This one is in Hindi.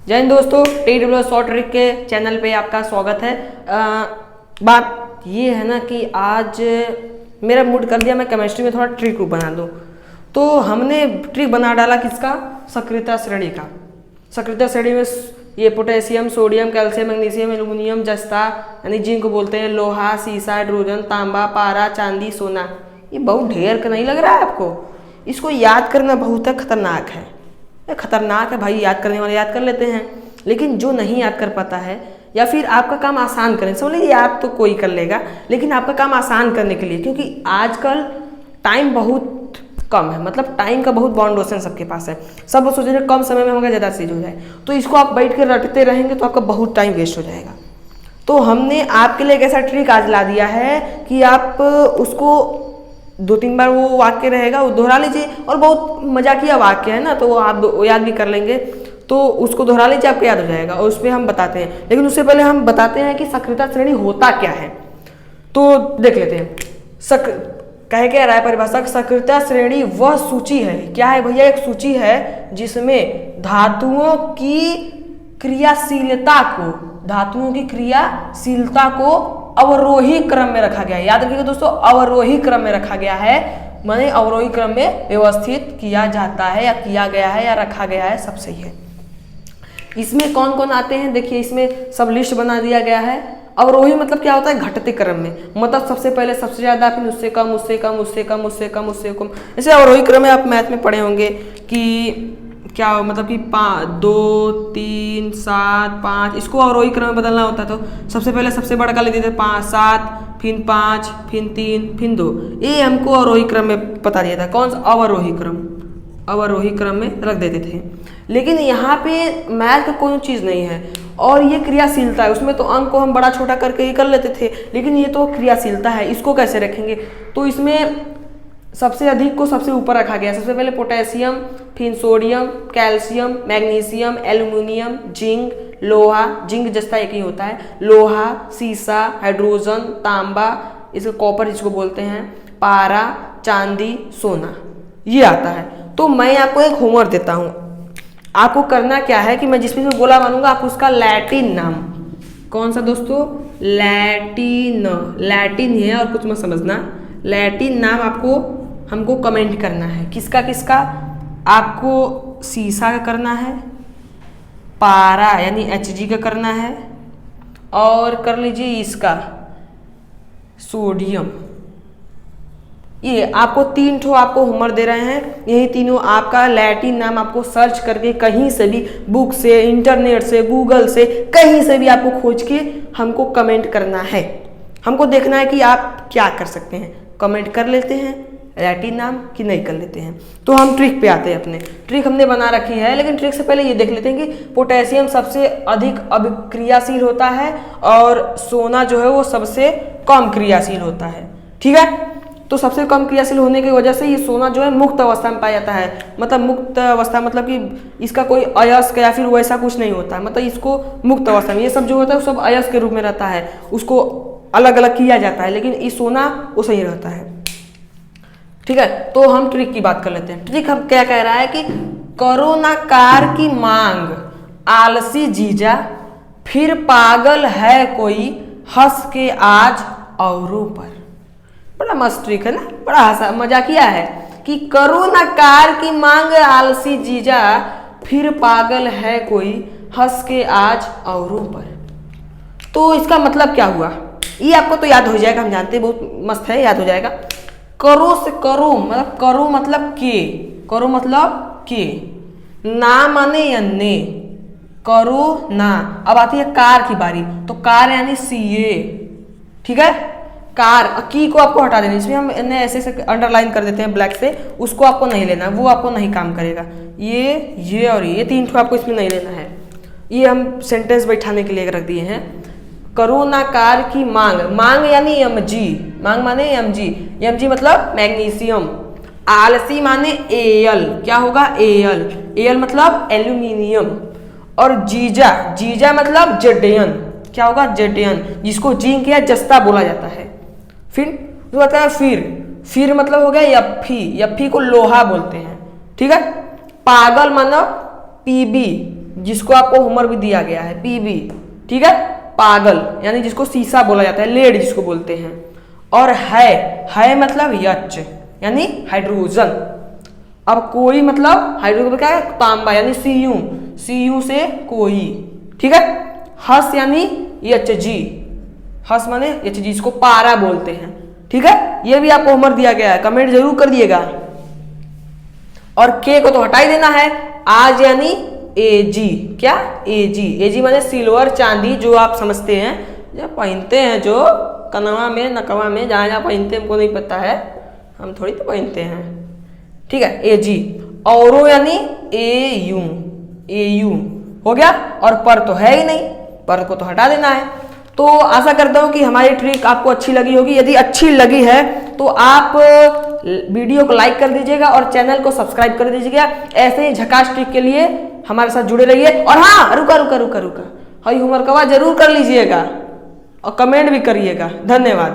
जय हिंद दोस्तों, TW शॉर्ट ट्रिक के चैनल पे आपका स्वागत है। बात ये है ना कि आज मेरा मूड कर दिया मैं केमिस्ट्री में थोड़ा ट्रिक बना दूँ। तो हमने ट्रिक बना डाला किसका? सक्रियता श्रेणी का। सक्रियता श्रेणी में ये potassium, sodium, calcium, magnesium, aluminium, जस्ता यानी जिंक बोलते हैं, लोहा, सीसा, हाइड्रोजन, तांबा, पारा, चांदी, सोना। ये बहुत ढेर का नहीं लग रहा है आपको? इसको याद करना बहुत खतरनाक है। खतरनाक है भाई, याद करने वाले याद कर लेते हैं, लेकिन जो नहीं याद कर पाता है या फिर आपका काम आसान करें, समझ लीजिए याद तो कोई कर लेगा, लेकिन आपका काम आसान करने के लिए, क्योंकि आजकल टाइम बहुत कम है, मतलब टाइम का बहुत बाउंडेशन सबके पास है। सब सोच रहे कम समय में होगा ज़्यादा चीज़ हो जाए, तो इसको आप बैठ के रटते रहेंगे तो आपका बहुत टाइम वेस्ट हो जाएगा। तो हमने आपके लिए एक ऐसा ट्रिक आज ला दिया है कि आप उसको 2-3 बार वो वाक्य रहेगा वो दोहरा लीजिए, और बहुत मजाकिया वाक्य है ना, तो वो आप याद भी कर लेंगे, तो उसको दोहरा लीजिए, आपको याद हो जाएगा। और उस पर हम बताते हैं, लेकिन उससे पहले हम बताते हैं कि सक्रियता श्रेणी होता क्या है। तो देख लेते हैं। कहे क्या रहा है परिभाषा? सक्रियता श्रेणी वह सूची है। क्या है भैया? एक सूची है जिसमें धातुओं की क्रियाशीलता को अवरोही क्रम में रखा गया है। याद रखिएगा दोस्तों, अवरोही क्रम में रखा गया है, माने अवरोही क्रम में व्यवस्थित किया जाता है या किया गया है या रखा गया है, सब सही है। इसमें कौन कौन आते हैं देखिए, इसमें सब लिस्ट बना दिया गया है। अवरोही मतलब क्या होता है? घटते क्रम में, मतलब सबसे पहले सबसे ज्यादा, फिर उससे कम, उससे कम, उससे कम, उससे कम, उससे कम। जैसे अवरोही क्रम में आप मैथ में पढ़े होंगे कि क्या मतलब कि 2, 3, 7, 5, इसको अवरोही क्रम में बदलना होता है। तो सबसे पहले सबसे बड़ा का लेते थे 5, 7, फिर 5, फिर 3, फिर 2। ये हमको अवरोही क्रम में बता दिया था। कौन सा? अवरोही क्रम। अवरोही क्रम में रख देते थे। लेकिन यहाँ पे मैथ का कोई चीज़ नहीं है, और ये क्रियाशीलता है। उसमें तो अंक को हम बड़ा छोटा करके ही कर लेते थे, लेकिन ये तो क्रियाशीलता है, इसको कैसे रखेंगे? तो इसमें सबसे अधिक को सबसे ऊपर रखा गया। सबसे पहले पोटेशियम, फिर sodium, calcium, magnesium, aluminium, zinc, लोहा, जिंक जस्ता एक ही होता है, लोहा, सीसा, हाइड्रोजन, तांबा, इसको कॉपर जिसको बोलते हैं, पारा, चांदी, सोना, ये आता है। तो मैं आपको एक होमवर्क देता हूँ। आपको करना क्या है कि मैं जिसमें से गोला मानूंगा आप उसका लैटिन नाम, कौन सा दोस्तों? लैटिन है, और कुछ मत समझना। लैटिन नाम आपको हमको कमेंट करना है। किसका किसका? आपको सीसा का करना है, पारा यानी Hg का करना है, और कर लीजिए इसका सोडियम। ये आपको 3 ठो आपको होमवर्क दे रहे हैं। यही तीनों आपका लैटिन नाम आपको सर्च करके कहीं से भी, बुक से, इंटरनेट से, गूगल से, कहीं से भी आपको खोज के हमको कमेंट करना है। हमको देखना है कि आप क्या कर सकते हैं। कमेंट कर लेते हैं लैटिन नाम कि नहीं कर लेते हैं। तो हम ट्रिक पे आते हैं। अपने ट्रिक हमने बना रखी है, लेकिन ट्रिक से पहले ये देख लेते हैं कि पोटेशियम सबसे अधिक अभिक्रियाशील होता है और सोना जो है वो सबसे कम क्रियाशील होता है। ठीक है, तो सबसे कम क्रियाशील होने की वजह से ये सोना जो है मुक्त अवस्था में पाया जाता है। मतलब मुक्त अवस्था मतलब कि इसका कोई अयस्क या फिर वैसा कुछ नहीं होता है, मतलब इसको मुक्त अवस्था में, ये सब जो होता है वो सब अयस्क के रूप में रहता है, उसको अलग अलग किया जाता है, लेकिन ये सोना वो सही रहता है। ठीक है, तो हम ट्रिक की बात कर लेते हैं। ट्रिक हम क्या कह रहा है कि करो ना कार की मांग, आलसी जीजा, फिर पागल है कोई, हंस के आज औरों पर। बड़ा मस्त ट्रिक है ना, बड़ा हंसा मजाकिया है कि करो ना कार की मांग, आलसी जीजा, फिर पागल है कोई, हंस के आज औरों पर। तो इसका मतलब क्या हुआ? ये आपको तो याद हो जाएगा, हम जानते हैं, बहुत मस्त है, याद हो जाएगा। करो से करो मतलब करो मतलब के, करो मतलब के, ना माने अन्य, करो ना। अब आती है कार की बारी, तो कार यानी सीए। ठीक है, कार की को आपको हटा देना, इसमें हम ऐसे से अंडरलाइन कर देते हैं ब्लैक से, उसको आपको नहीं लेना, वो आपको नहीं काम करेगा। ये और ये 3 ठो आपको इसमें नहीं लेना है। ये हम सेंटेंस बैठाने के लिए रख दिए हैं। करो ना कार की मांग, मांग यानी Mg, मांग माने Mg मतलब मैग्नीशियम, आलसी माने Al, क्या होगा? Al मतलब एल्यूमिनियम, और जीजा मतलब Zn, क्या होगा? Zn, जिसको जिंक या जस्ता बोला जाता है। फिर जो आता है फिर मतलब हो गया Fe को लोहा बोलते हैं। ठीक है, पागल मतलब Pb, जिसको आपको होमवर्क भी दिया गया है, पीबी, ठीक है, पागल यानी जिसको शीशा बोला जाता है, लेड जिसको बोलते हैं। और है मतलब यच यानी हाइड्रोजन। अब कोई मतलब हाइड्रोजन क्या है, तांबा यानी सीयू से कोई, ठीक है। हस यानी एच जी, हस माने एच जी, इसको पारा बोलते हैं, ठीक है। ये भी आपको होमवर्क दिया गया है, कमेंट जरूर कर दिएगा। और के को तो हटा ही देना है। आज यानी एजी, क्या एजी माने सिल्वर चांदी, जो आप समझते हैं, जो पहनते हैं, जो कनवा में नकवा में जहाँ जहाँ पहनते हैं हमको नहीं पता है, हम थोड़ी तो पहनते हैं, ठीक है, एजी। औरो यानी एयू हो गया। और पर तो है ही नहीं, पर को तो हटा देना है। तो आशा करता हूं कि हमारी ट्रिक आपको अच्छी लगी होगी। यदि अच्छी लगी है तो आप वीडियो को लाइक कर दीजिएगा और चैनल को सब्सक्राइब कर दीजिएगा। ऐसे ही झकास ट्रिक के लिए हमारे साथ जुड़े रहिए। और हाँ, रुका, हई होमवर्क जरूर कर लीजिएगा और कमेंट भी करिएगा। धन्यवाद।